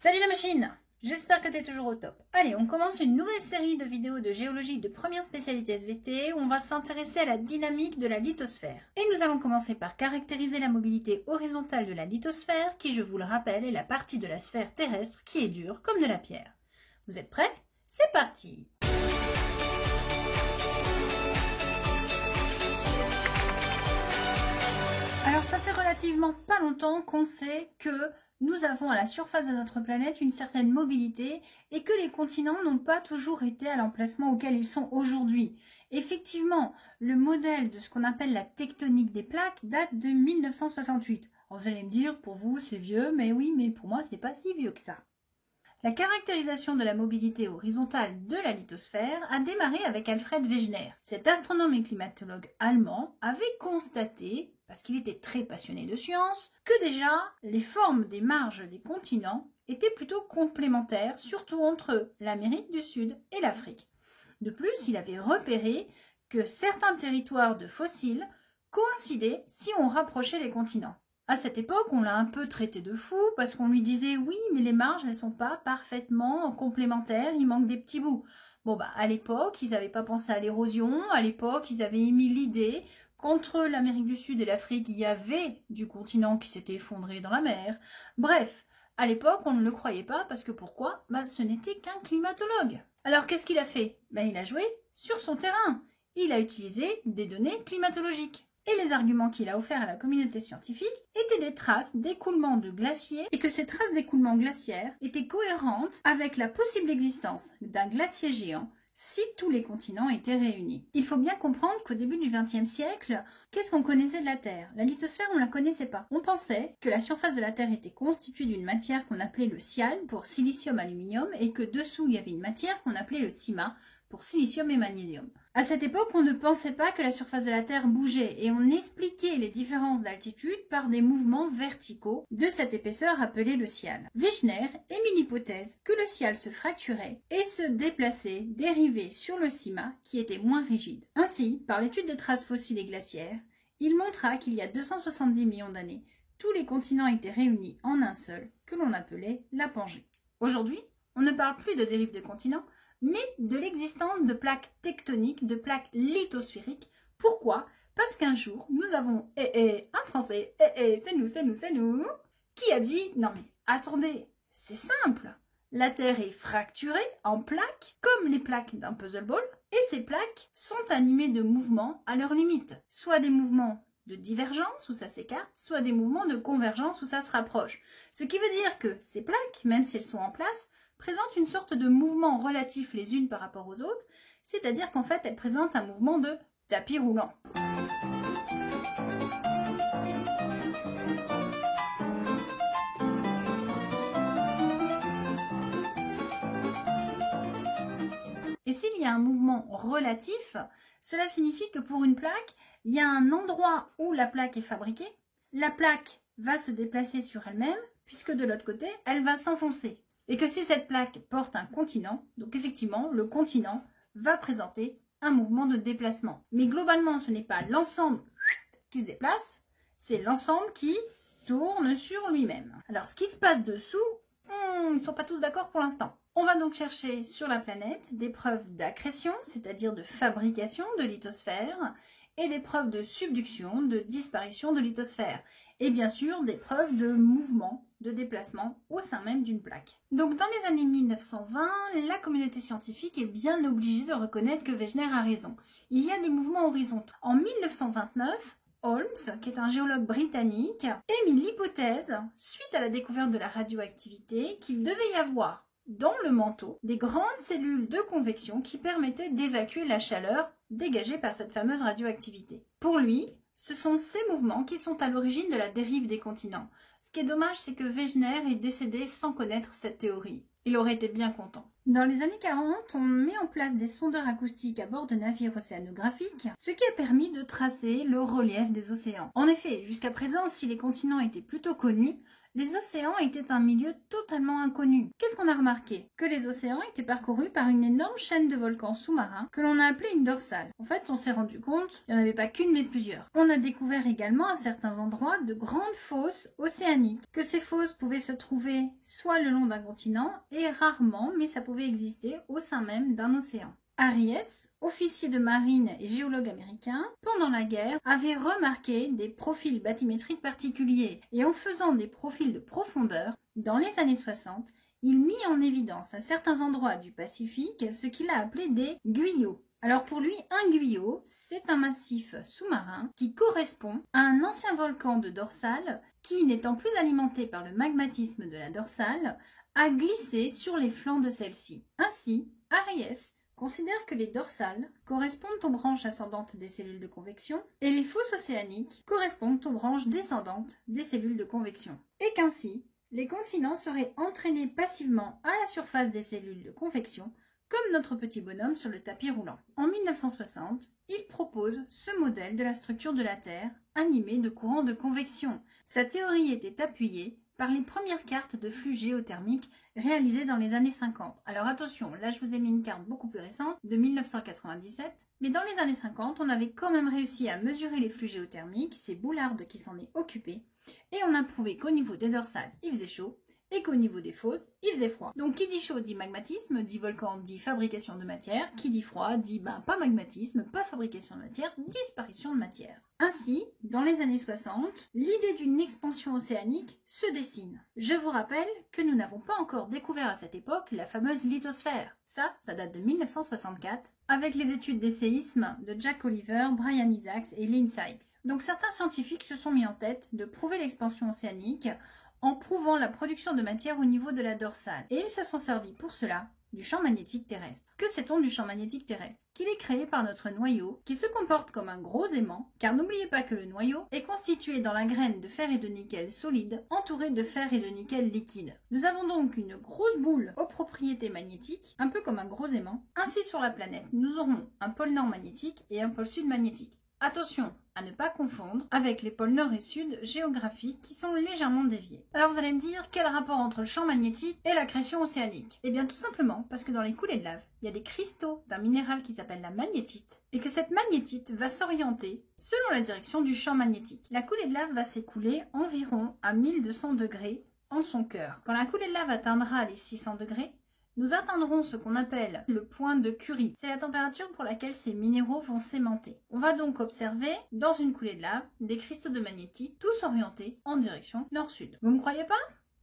Salut la machine! J'espère que tu es toujours au top. Allez, on commence une nouvelle série de vidéos de géologie de première spécialité SVT où on va s'intéresser à la dynamique de la lithosphère. Et nous allons commencer par caractériser la mobilité horizontale de la lithosphère qui, je vous le rappelle, est la partie de la sphère terrestre qui est dure comme de la pierre. Vous êtes prêts? C'est parti! Alors ça fait relativement pas longtemps qu'on sait que nous avons à la surface de notre planète une certaine mobilité et que les continents n'ont pas toujours été à l'emplacement auquel ils sont aujourd'hui. Effectivement, le modèle de ce qu'on appelle la tectonique des plaques date de 1968. Alors vous allez me dire, pour vous c'est vieux, mais oui, mais pour moi c'est pas si vieux que ça. La caractérisation de la mobilité horizontale de la lithosphère a démarré avec Alfred Wegener. Cet astronome et climatologue allemand avait constaté, parce qu'il était très passionné de science, que déjà les formes des marges des continents étaient plutôt complémentaires, surtout entre l'Amérique du Sud et l'Afrique. De plus, il avait repéré que certains territoires de fossiles coïncidaient si on rapprochait les continents. À cette époque, on l'a un peu traité de fou parce qu'on lui disait « oui, mais les marges, elles sont pas parfaitement complémentaires, il manque des petits bouts ». Bon, à l'époque, ils n'avaient pas pensé à l'érosion, à l'époque, ils avaient émis l'idée qu'entre l'Amérique du Sud et l'Afrique, il y avait du continent qui s'était effondré dans la mer. Bref, à l'époque, on ne le croyait pas parce que pourquoi? Ce n'était qu'un climatologue. Alors, qu'est-ce qu'il a fait? Il a joué sur son terrain. Il a utilisé des données climatologiques. Et les arguments qu'il a offerts à la communauté scientifique étaient des traces d'écoulement de glaciers et que ces traces d'écoulement glaciaire étaient cohérentes avec la possible existence d'un glacier géant si tous les continents étaient réunis. Il faut bien comprendre qu'au début du XXe siècle, qu'est-ce qu'on connaissait de la Terre? La lithosphère, on ne la connaissait pas. On pensait que la surface de la Terre était constituée d'une matière qu'on appelait le SiAl pour silicium-aluminium et que dessous il y avait une matière qu'on appelait le CiMa pour silicium et magnésium. À cette époque, on ne pensait pas que la surface de la Terre bougeait et on expliquait les différences d'altitude par des mouvements verticaux de cette épaisseur appelée le SiAl. Wegener émit l'hypothèse que le SiAl se fracturait et se déplaçait, dérivé sur le CiMa qui était moins rigide. Ainsi, par l'étude de traces fossiles et glaciaires, il montra qu'il y a 270 millions d'années, tous les continents étaient réunis en un seul, que l'on appelait la Pangée. Aujourd'hui, on ne parle plus de dérive de continents, mais de l'existence de plaques tectoniques, de plaques lithosphériques. Pourquoi? Parce qu'un jour, nous avons un Français, c'est nous, qui a dit « Non mais attendez, c'est simple, la Terre est fracturée en plaques, comme les plaques d'un puzzle ball, et ces plaques sont animées de mouvements à leur limite, soit des mouvements de divergence où ça s'écarte, soit des mouvements de convergence où ça se rapproche. Ce qui veut dire que ces plaques, même si elles sont en place, présentent une sorte de mouvement relatif les unes par rapport aux autres, c'est-à-dire qu'en fait elles présentent un mouvement de tapis roulant. Et s'il y a un mouvement relatif, cela signifie que pour une plaque, il y a un endroit où la plaque est fabriquée, la plaque va se déplacer sur elle-même, puisque de l'autre côté, elle va s'enfoncer. Et que si cette plaque porte un continent, donc effectivement, le continent va présenter un mouvement de déplacement. Mais globalement, ce n'est pas l'ensemble qui se déplace, c'est l'ensemble qui tourne sur lui-même. Alors, ce qui se passe dessous, ils ne sont pas tous d'accord pour l'instant. On va donc chercher sur la planète des preuves d'accrétion, c'est-à-dire de fabrication de lithosphère, et des preuves de subduction, de disparition de lithosphère. Et bien sûr, des preuves de mouvement, de déplacement au sein même d'une plaque. Donc dans les années 1920, la communauté scientifique est bien obligée de reconnaître que Wegener a raison. Il y a des mouvements horizontaux. En 1929, Holmes, qui est un géologue britannique, émit l'hypothèse, suite à la découverte de la radioactivité, qu'il devait y avoir dans le manteau des grandes cellules de convection qui permettaient d'évacuer la chaleur dégagée par cette fameuse radioactivité. Pour lui, ce sont ces mouvements qui sont à l'origine de la dérive des continents. Ce qui est dommage, c'est que Wegener est décédé sans connaître cette théorie. Il aurait été bien content. Dans les années 40, on met en place des sondeurs acoustiques à bord de navires océanographiques, ce qui a permis de tracer le relief des océans. En effet, jusqu'à présent, si les continents étaient plutôt connus, les océans étaient un milieu totalement inconnu. Qu'est-ce qu'on a remarqué? Que les océans étaient parcourus par une énorme chaîne de volcans sous-marins que l'on a appelée une dorsale. En fait, on s'est rendu compte qu'il n'y en avait pas qu'une mais plusieurs. On a découvert également à certains endroits de grandes fosses océaniques, que ces fosses pouvaient se trouver soit le long d'un continent et rarement, mais ça pouvait exister au sein même d'un océan. Harry Hess, officier de marine et géologue américain, pendant la guerre, avait remarqué des profils bathymétriques particuliers et en faisant des profils de profondeur, dans les années 60, il mit en évidence à certains endroits du Pacifique ce qu'il a appelé des guyos. Alors pour lui, un guyot, c'est un massif sous-marin qui correspond à un ancien volcan de dorsale qui, n'étant plus alimenté par le magmatisme de la dorsale, a glissé sur les flancs de celle-ci. Ainsi, Harry Hess considère que les dorsales correspondent aux branches ascendantes des cellules de convection et les fosses océaniques correspondent aux branches descendantes des cellules de convection. Et qu'ainsi, les continents seraient entraînés passivement à la surface des cellules de convection comme notre petit bonhomme sur le tapis roulant. En 1960, il propose ce modèle de la structure de la Terre animé de courants de convection. Sa théorie était appuyée par les premières cartes de flux géothermiques réalisées dans les années 50. Alors attention, là je vous ai mis une carte beaucoup plus récente, de 1997, mais dans les années 50, on avait quand même réussi à mesurer les flux géothermiques, c'est Boulard qui s'en est occupé, et on a prouvé qu'au niveau des dorsales, il faisait chaud, et qu'au niveau des fosses, il faisait froid. Donc qui dit chaud dit magmatisme, dit volcan dit fabrication de matière, qui dit froid dit pas magmatisme, pas fabrication de matière, disparition de matière. Ainsi, dans les années 60, l'idée d'une expansion océanique se dessine. Je vous rappelle que nous n'avons pas encore découvert à cette époque la fameuse lithosphère. Ça date de 1964, avec les études des séismes de Jack Oliver, Brian Isaacs et Lynn Sykes. Donc certains scientifiques se sont mis en tête de prouver l'expansion océanique en prouvant la production de matière au niveau de la dorsale. Et ils se sont servis pour cela du champ magnétique terrestre. Que sait-on du champ magnétique terrestre? Qu'il est créé par notre noyau, qui se comporte comme un gros aimant, car n'oubliez pas que le noyau est constitué dans la graine de fer et de nickel solide, entouré de fer et de nickel liquide. Nous avons donc une grosse boule aux propriétés magnétiques, un peu comme un gros aimant. Ainsi sur la planète, nous aurons un pôle nord magnétique et un pôle sud magnétique. Attention à ne pas confondre avec les pôles nord et sud géographiques qui sont légèrement déviés. Alors vous allez me dire, quel rapport entre le champ magnétique et l'accrétion océanique? Eh bien tout simplement parce que dans les coulées de lave, il y a des cristaux d'un minéral qui s'appelle la magnétite et que cette magnétite va s'orienter selon la direction du champ magnétique. La coulée de lave va s'écouler environ à 1200 degrés en son cœur. Quand la coulée de lave atteindra les 600 degrés, nous atteindrons ce qu'on appelle le point de Curie. C'est la température pour laquelle ces minéraux vont s'aimanter. On va donc observer, dans une coulée de lave, des cristaux de magnétite, tous orientés en direction nord-sud. Vous ne me croyez pas?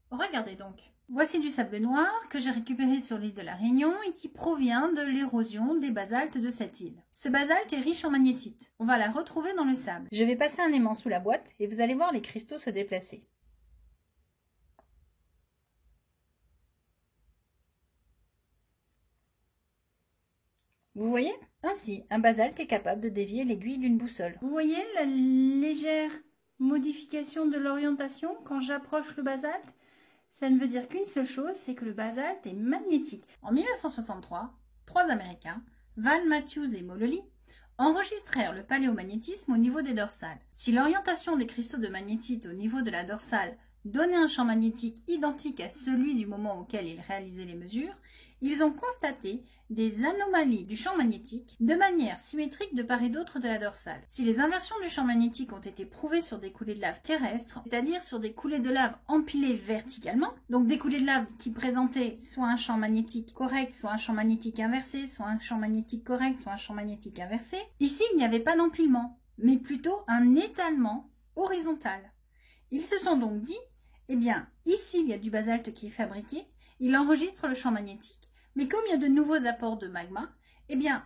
Regardez donc. Voici du sable noir que j'ai récupéré sur l'île de la Réunion et qui provient de l'érosion des basaltes de cette île. Ce basalte est riche en magnétite. On va la retrouver dans le sable. Je vais passer un aimant sous la boîte et vous allez voir les cristaux se déplacer. Vous voyez? Ainsi, un basalte est capable de dévier l'aiguille d'une boussole. Vous voyez la légère modification de l'orientation quand j'approche le basalte? Ça ne veut dire qu'une seule chose, c'est que le basalte est magnétique. En 1963, trois Américains, Van Matthews et Molloy, enregistrèrent le paléomagnétisme au niveau des dorsales. Si l'orientation des cristaux de magnétite au niveau de la dorsale donnait un champ magnétique identique à celui du moment auquel ils réalisaient les mesures, ils ont constaté des anomalies du champ magnétique de manière symétrique de part et d'autre de la dorsale. Si les inversions du champ magnétique ont été prouvées sur des coulées de lave terrestres, c'est-à-dire sur des coulées de lave empilées verticalement, donc des coulées de lave qui présentaient soit un champ magnétique correct, soit un champ magnétique inversé, soit un champ magnétique correct, soit un champ magnétique inversé, ici il n'y avait pas d'empilement, mais plutôt un étalement horizontal. Ils se sont donc dit, eh bien, ici il y a du basalte qui est fabriqué, il enregistre le champ magnétique, mais comme il y a de nouveaux apports de magma, eh bien,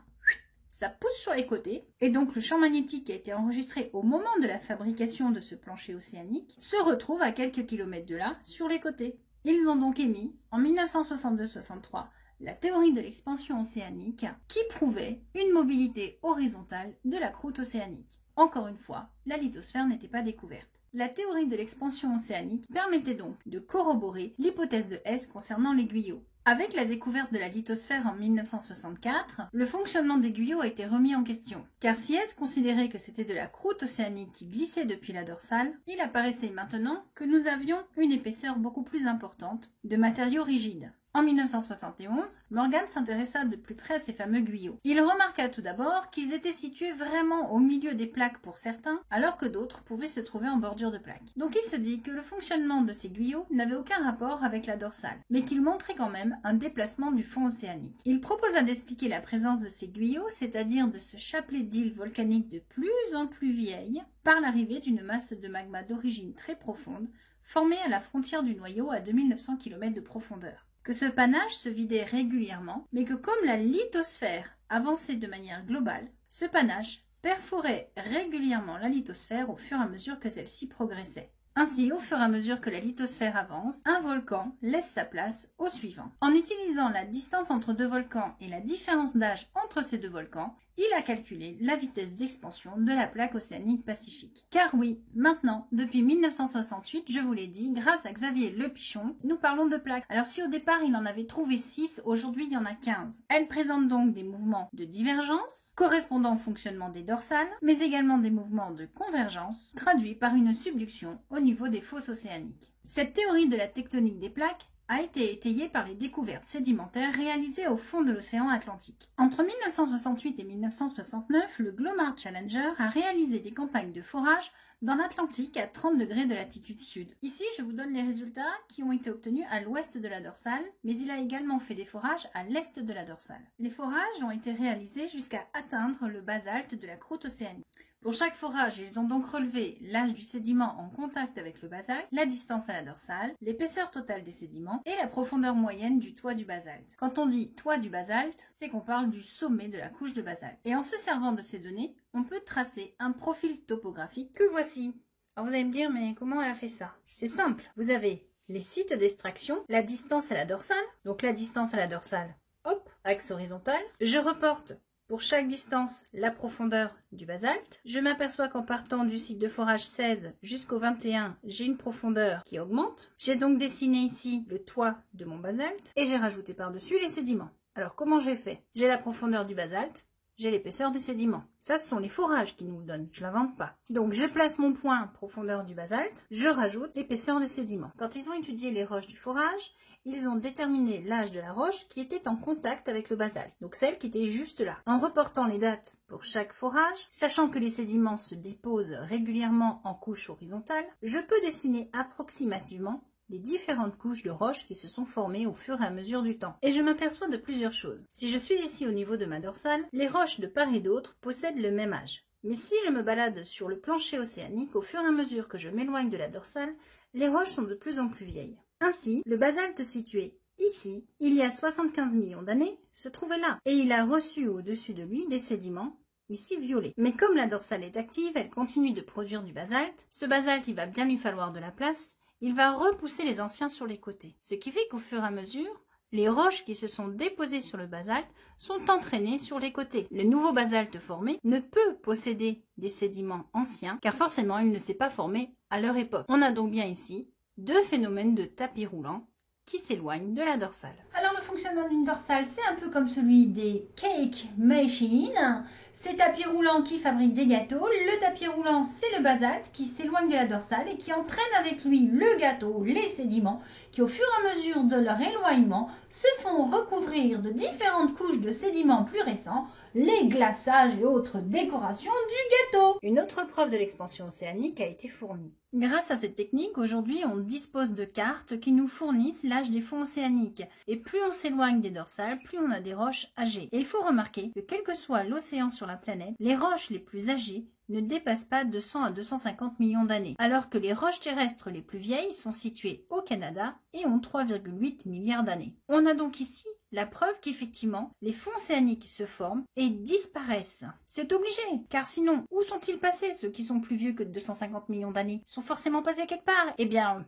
ça pousse sur les côtés, et donc le champ magnétique qui a été enregistré au moment de la fabrication de ce plancher océanique se retrouve à quelques kilomètres de là, sur les côtés. Ils ont donc émis, en 1962-63, la théorie de l'expansion océanique qui prouvait une mobilité horizontale de la croûte océanique. Encore une fois, la lithosphère n'était pas découverte. La théorie de l'expansion océanique permettait donc de corroborer l'hypothèse de Hess concernant les guyos. Avec la découverte de la lithosphère en 1964, le fonctionnement des guyos a été remis en question. Car si S considérait que c'était de la croûte océanique qui glissait depuis la dorsale, il apparaissait maintenant que nous avions une épaisseur beaucoup plus importante de matériaux rigides. En 1971, Morgan s'intéressa de plus près à ces fameux guyos. Il remarqua tout d'abord qu'ils étaient situés vraiment au milieu des plaques pour certains, alors que d'autres pouvaient se trouver en bordure de plaques. Donc il se dit que le fonctionnement de ces guyos n'avait aucun rapport avec la dorsale, mais qu'il montrait quand même un déplacement du fond océanique. Il proposa d'expliquer la présence de ces guyos, c'est-à-dire de ce chapelet d'îles volcaniques de plus en plus vieilles, par l'arrivée d'une masse de magma d'origine très profonde, formée à la frontière du noyau à 2900 km de profondeur. Que ce panache se vidait régulièrement, mais que comme la lithosphère avançait de manière globale, ce panache perforait régulièrement la lithosphère au fur et à mesure que celle-ci progressait. Ainsi, au fur et à mesure que la lithosphère avance, un volcan laisse sa place au suivant. En utilisant la distance entre deux volcans et la différence d'âge entre ces deux volcans, il a calculé la vitesse d'expansion de la plaque océanique Pacifique. Car oui, maintenant, depuis 1968, je vous l'ai dit, grâce à Xavier Le Pichon, nous parlons de plaques. Alors si au départ il en avait trouvé 6, aujourd'hui il y en a 15. Elles présentent donc des mouvements de divergence, correspondant au fonctionnement des dorsales, mais également des mouvements de convergence, traduits par une subduction au niveau des fosses océaniques. Cette théorie de la tectonique des plaques a été étayée par les découvertes sédimentaires réalisées au fond de l'océan Atlantique. Entre 1968 et 1969, le Glomar Challenger a réalisé des campagnes de forage dans l'Atlantique à 30 degrés de latitude sud. Ici, je vous donne les résultats qui ont été obtenus à l'ouest de la dorsale, mais il a également fait des forages à l'est de la dorsale. Les forages ont été réalisés jusqu'à atteindre le basalte de la croûte océanique. Pour chaque forage, ils ont donc relevé l'âge du sédiment en contact avec le basalte, la distance à la dorsale, l'épaisseur totale des sédiments et la profondeur moyenne du toit du basalte. Quand on dit toit du basalte, c'est qu'on parle du sommet de la couche de basalte. Et en se servant de ces données, on peut tracer un profil topographique que voici. Alors vous allez me dire, mais comment elle a fait ça? C'est simple, vous avez les sites d'extraction, la distance à la dorsale, donc la distance à la dorsale, hop, axe horizontal. Je reporte pour chaque distance, la profondeur du basalte. Je m'aperçois qu'en partant du site de forage 16 jusqu'au 21, j'ai une profondeur qui augmente. J'ai donc dessiné ici le toit de mon basalte et j'ai rajouté par-dessus les sédiments. Alors comment j'ai fait? J'ai la profondeur du basalte, j'ai l'épaisseur des sédiments. Ça, ce sont les forages qui nous le donnent, je ne l'invente pas. Donc je place mon point profondeur du basalte, je rajoute l'épaisseur des sédiments. Quand ils ont étudié les roches du forage, ils ont déterminé l'âge de la roche qui était en contact avec le basalte, donc celle qui était juste là. En reportant les dates pour chaque forage, sachant que les sédiments se déposent régulièrement en couche horizontale, je peux dessiner approximativement les différentes couches de roches qui se sont formées au fur et à mesure du temps. Et je m'aperçois de plusieurs choses. Si je suis ici au niveau de ma dorsale, les roches de part et d'autre possèdent le même âge. Mais si je me balade sur le plancher océanique, au fur et à mesure que je m'éloigne de la dorsale, les roches sont de plus en plus vieilles. Ainsi, le basalte situé ici, il y a 75 millions d'années, se trouvait là, et il a reçu au-dessus de lui des sédiments, ici violets. Mais comme la dorsale est active, elle continue de produire du basalte. Ce basalte, il va bien lui falloir de la place, il va repousser les anciens sur les côtés. Ce qui fait qu'au fur et à mesure, les roches qui se sont déposées sur le basalte sont entraînées sur les côtés. Le nouveau basalte formé ne peut posséder des sédiments anciens, car forcément, il ne s'est pas formé à leur époque. On a donc bien ici deux phénomènes de tapis roulant qui s'éloignent de la dorsale. Alors le fonctionnement d'une dorsale, c'est un peu comme celui des cake machines. Ces tapis roulants qui fabriquent des gâteaux. Le tapis roulant, c'est le basalte qui s'éloigne de la dorsale et qui entraîne avec lui le gâteau, les sédiments, qui au fur et à mesure de leur éloignement se font recouvrir de différentes couches de sédiments plus récents, les glaçages et autres décorations du gâteau. Une autre preuve de l'expansion océanique a été fournie. Grâce à cette technique, aujourd'hui, on dispose de cartes qui nous fournissent l'âge des fonds océaniques. Et plus on s'éloigne des dorsales, plus on a des roches âgées. Et il faut remarquer que quel que soit l'océan sur la planète, les roches les plus âgées ne dépassent pas 200 à 250 millions d'années, alors que les roches terrestres les plus vieilles sont situées au Canada et ont 3,8 milliards d'années. On a donc ici la preuve qu'effectivement, les fonds océaniques se forment et disparaissent. C'est obligé, car sinon, où sont-ils passés ceux qui sont plus vieux que 250 millions d'années? Ils sont forcément passés quelque part. Eh bien,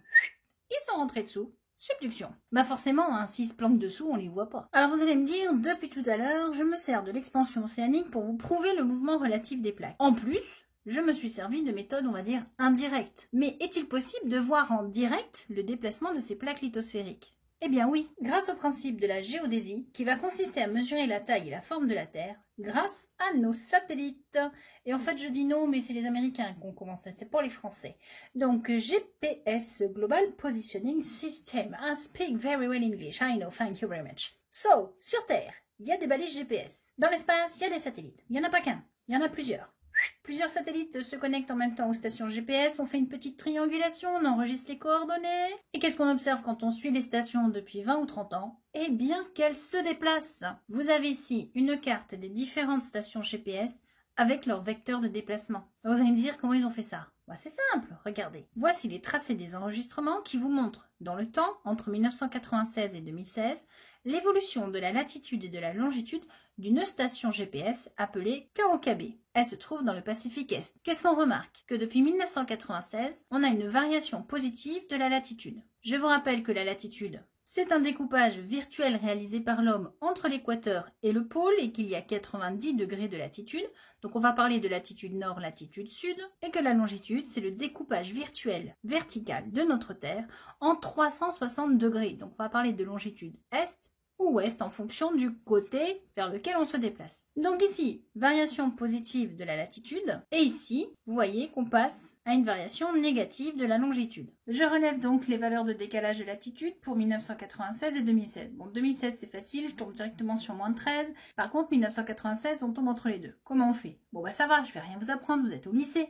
ils sont rentrés dessous. Subduction. Bah forcément, hein, s'ils se planquent dessous, on les voit pas. Alors vous allez me dire, depuis tout à l'heure, je me sers de l'expansion océanique pour vous prouver le mouvement relatif des plaques. En plus, je me suis servi de méthodes, on va dire, indirectes. Mais est-il possible de voir en direct le déplacement de ces plaques lithosphériques? Eh bien oui, grâce au principe de la géodésie, qui va consister à mesurer la taille et la forme de la Terre, grâce à nos satellites. Et en fait, je dis non, mais c'est les Américains qui ont commencé, c'est pas les Français. Donc, GPS, Global Positioning System. I speak very well English, I know, thank you very much. So, sur Terre, il y a des balises GPS. Dans l'espace, il y a des satellites. Il n'y en a pas qu'un, il y en a plusieurs. Plusieurs satellites se connectent en même temps aux stations GPS, on fait une petite triangulation, on enregistre les coordonnées. Et qu'est-ce qu'on observe quand on suit les stations depuis 20 ou 30 ans? Eh bien qu'elles se déplacent. Vous avez ici une carte des différentes stations GPS avec leur vecteur de déplacement. Vous allez me dire comment ils ont fait ça? C'est simple, regardez. Voici les tracés des enregistrements qui vous montrent, dans le temps, entre 1996 et 2016, l'évolution de la latitude et de la longitude d'une station GPS appelée KOKB. Elle se trouve dans le Pacifique Est. Qu'est-ce qu'on remarque? Que depuis 1996, on a une variation positive de la latitude. Je vous rappelle que la latitude, c'est un découpage virtuel réalisé par l'homme entre l'équateur et le pôle et qu'il y a 90 degrés de latitude. Donc on va parler de latitude nord, latitude sud, et que la longitude, c'est le découpage virtuel vertical de notre Terre en 360 degrés. Donc on va parler de longitude est ou ouest en fonction du côté vers lequel on se déplace. Donc ici, variation positive de la latitude, et ici, vous voyez qu'on passe à une variation négative de la longitude. Je relève donc les valeurs de décalage de latitude pour 1996 et 2016. Bon, 2016 c'est facile, je tombe directement sur moins 13. Par contre, 1996, on tombe entre les deux. Comment on fait? Bon ça va, je vais rien vous apprendre, vous êtes au lycée.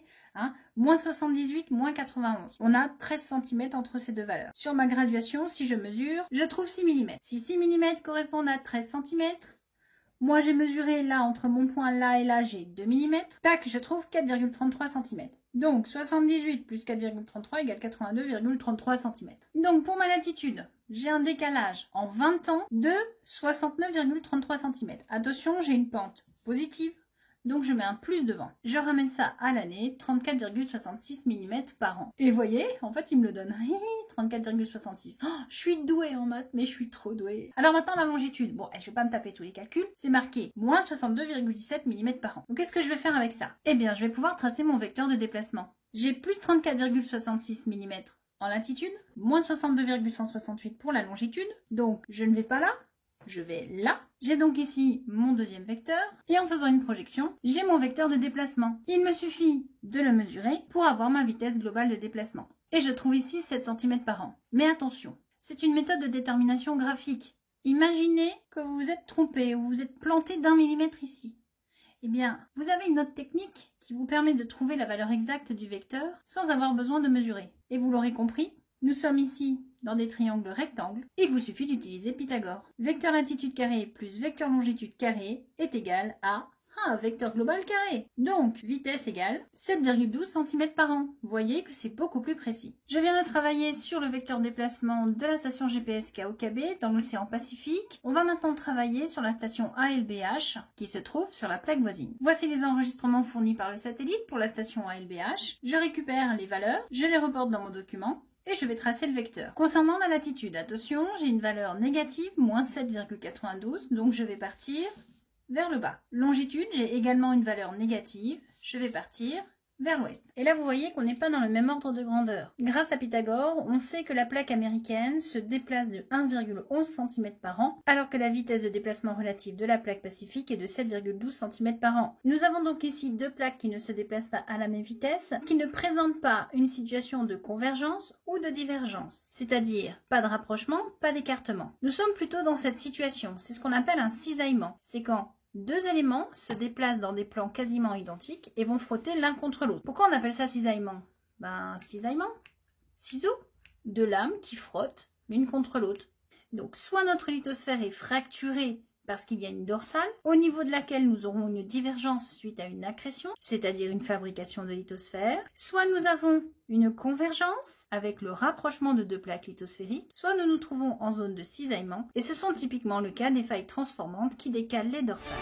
Moins 78, moins 91. On a 13 cm entre ces deux valeurs. Sur ma graduation, si je mesure, je trouve 6 mm. Si 6 mm correspondent à 13 cm, moi j'ai mesuré là, entre mon point là et là, j'ai 2 mm. Tac, je trouve 4,33 cm. Donc 78 plus 4,33 égale 82,33 cm. Donc pour ma latitude, j'ai un décalage en 20 ans de 69,33 cm. Attention, j'ai une pente positive. Donc je mets un plus devant. Je ramène ça à l'année, 34,66 mm par an. Et vous voyez, en fait, il me le donne. 34,66. Oh, je suis douée en maths, mais je suis trop douée. Alors maintenant, la longitude. Bon, je vais pas me taper tous les calculs. C'est marqué moins 62,17 mm par an. Donc qu'est-ce que je vais faire avec ça? Eh bien, je vais pouvoir tracer mon vecteur de déplacement. J'ai plus 34,66 mm en latitude, moins 62,168 pour la longitude. Donc je ne vais pas là. Je vais là. J'ai donc ici mon deuxième vecteur. Et en faisant une projection, j'ai mon vecteur de déplacement. Il me suffit de le mesurer pour avoir ma vitesse globale de déplacement. Et je trouve ici 7 cm par an. Mais attention, c'est une méthode de détermination graphique. Imaginez que vous vous êtes trompé ou vous vous êtes planté d'1 millimètre ici. Eh bien, vous avez une autre technique qui vous permet de trouver la valeur exacte du vecteur sans avoir besoin de mesurer. Et vous l'aurez compris, nous sommes ici dans des triangles rectangles et il vous suffit d'utiliser Pythagore. Vecteur latitude carré plus vecteur longitude carré est égal à vecteur global carré. Donc, vitesse égale 7,12 cm par an. Vous voyez que c'est beaucoup plus précis. Je viens de travailler sur le vecteur déplacement de la station GPS KOKB dans l'océan Pacifique. On va maintenant travailler sur la station ALBH qui se trouve sur la plaque voisine. Voici les enregistrements fournis par le satellite pour la station ALBH. Je récupère les valeurs, je les reporte dans mon document. Et je vais tracer le vecteur. Concernant la latitude, attention, j'ai une valeur négative, moins 7,92, donc je vais partir vers le bas. Longitude, j'ai également une valeur négative, je vais partir vers l'ouest. Et là, vous voyez qu'on n'est pas dans le même ordre de grandeur. Grâce à Pythagore, on sait que la plaque américaine se déplace de 1,11 cm par an, alors que la vitesse de déplacement relative de la plaque pacifique est de 7,12 cm par an. Nous avons donc ici deux plaques qui ne se déplacent pas à la même vitesse, qui ne présentent pas une situation de convergence ou de divergence, c'est-à-dire pas de rapprochement, pas d'écartement. Nous sommes plutôt dans cette situation, c'est ce qu'on appelle un cisaillement. C'est quand deux éléments se déplacent dans des plans quasiment identiques et vont frotter l'un contre l'autre. Pourquoi on appelle ça cisaillement? Cisaillement, ciseaux, deux lames qui frottent l'une contre l'autre. Donc soit notre lithosphère est fracturée parce qu'il y a une dorsale, au niveau de laquelle nous aurons une divergence suite à une accrétion, c'est-à-dire une fabrication de lithosphère, soit nous avons une convergence avec le rapprochement de deux plaques lithosphériques, soit nous nous trouvons en zone de cisaillement, et ce sont typiquement le cas des failles transformantes qui décalent les dorsales.